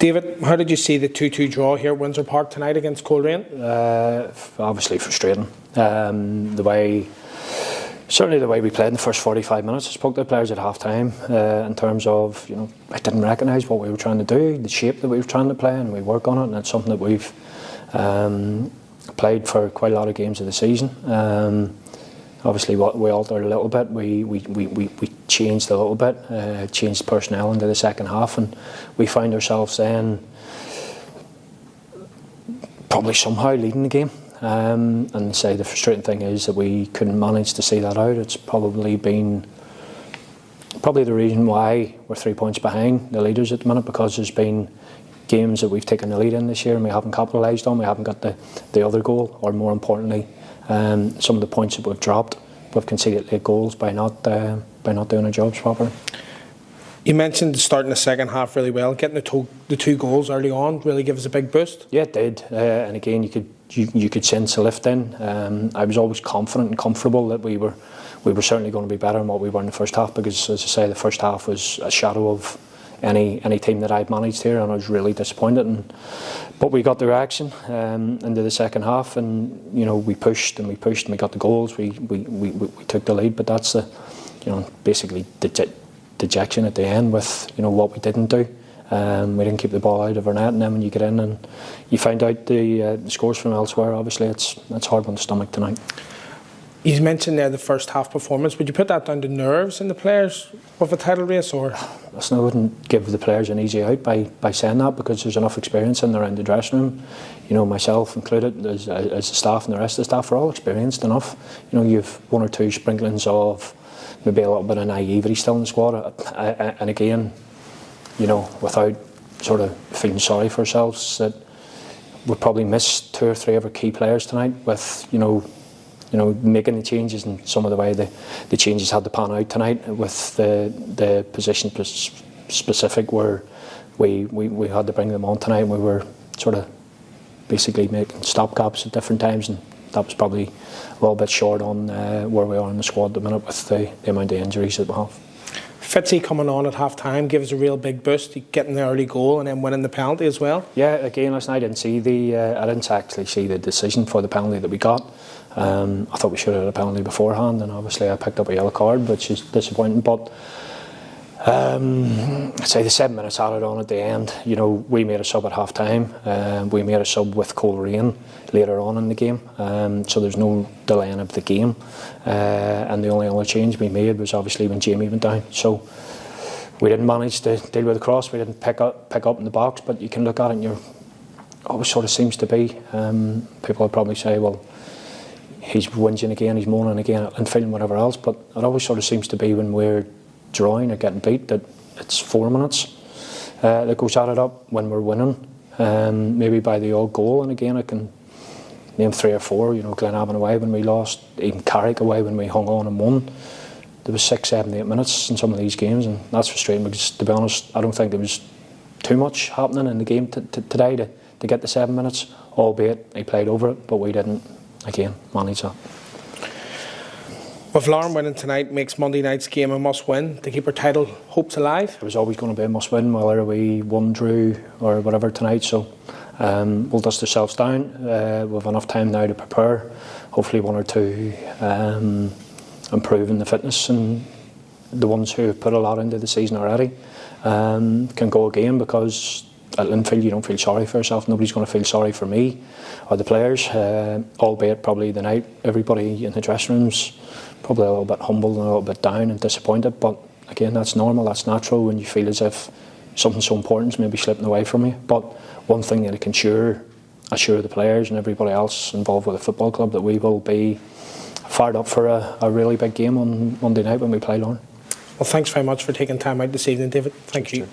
David, how did you see the 2-2 draw here at Windsor Park tonight against Coleraine? Obviously frustrating. Certainly the way we played in the first 45 minutes. I spoke to the players at half time in terms of, I didn't recognise what we were trying to do, the shape that we were trying to play, and we work on it, and it's something that we've played for quite a lot of games of the season. Obviously we altered a little bit, we changed a little bit, changed personnel into the second half, and we found ourselves then probably somehow leading the game. And say the frustrating thing is that we couldn't manage to see that out. It's probably the reason why we're 3 points behind the leaders at the minute, because there's been games that we've taken the lead in this year and we haven't capitalised on. We haven't got the other goal, or more importantly, some of the points that we've dropped. We've conceded late goals by not doing our jobs properly. You mentioned starting the second half really well, getting the two goals early on really gave us a big boost. Yeah, it did, and again you could sense a lift in. I was always confident and comfortable that we were certainly going to be better than what we were in the first half, because, as I say, the first half was a shadow of any team that I've managed here, and I was really disappointed. But we got the reaction into the second half, and we pushed and we got the goals. We took the lead, but that's basically dejection at the end with what we didn't do. We didn't keep the ball out of our net, and then when you get in and you find out the scores from elsewhere, obviously it's hard on the stomach tonight. You mentioned there the first half performance. Would you put that down to nerves in the players of a title race, or? Listen, I wouldn't give the players an easy out by saying that, because there's enough experience in around the dressing room. Myself included, as the staff and the rest of the staff are all experienced enough. You've one or two sprinklings of maybe a little bit of naivety still in the squad, and again, without sort of feeling sorry for ourselves, that we probably missed 2 or 3 of our key players tonight with making the changes, and some of the way the changes had to pan out tonight with the position specific where we had to bring them on tonight, and we were sort of basically making stopgaps at different times, and that was probably a little bit short on where we are in the squad at the minute with the amount of injuries that we have. Fitzy coming on at half time gives a real big boost, getting the early goal and then winning the penalty as well. Yeah, again, listen, I didn't actually see the decision for the penalty that we got. I thought we should have had a penalty beforehand, and obviously I picked up a yellow card, which is disappointing. But I'd say the 7 minutes added on at the end. We made a sub at half time. We made a sub with Coleraine later on in the game, so there's no delaying of the game. And the only other change we made was obviously when Jamie went down. So we didn't manage to deal with the cross. We didn't pick up in the box. But you can look at it, and you're always sort of seems to be. People would probably say, well, he's whinging again, he's moaning again at Linfield and whatever else. But it always sort of seems to be when we're drawing or getting beat that it's 4 minutes that goes added up when we're winning, maybe by the odd goal. And again, I can name 3 or 4. Glenavon away when we lost, even Carrick away when we hung on and won. There was 6, 7, 8 minutes in some of these games, and that's frustrating, because to be honest, I don't think there was too much happening in the game today to get the 7 minutes, albeit he played over it, but we didn't again manage that. With Larne winning tonight makes Monday night's game a must-win to keep our title hopes alive. It was always going to be a must-win, whether we won, drew, or whatever tonight. So we'll dust ourselves down. We've enough time now to prepare. Hopefully 1 or 2 improving the fitness, and the ones who have put a lot into the season already can go again, because at Linfield you don't feel sorry for yourself. Nobody's going to feel sorry for me or the players, albeit probably the night everybody in the dressing rooms probably a little bit humbled and a little bit down and disappointed. But again, that's normal, that's natural when you feel as if something so important is maybe slipping away from you. But one thing that I can assure the players and everybody else involved with the football club, that we will be fired up for a really big game on Monday night when we play Larne. Well, thanks very much for taking time out this evening, David. Thank you.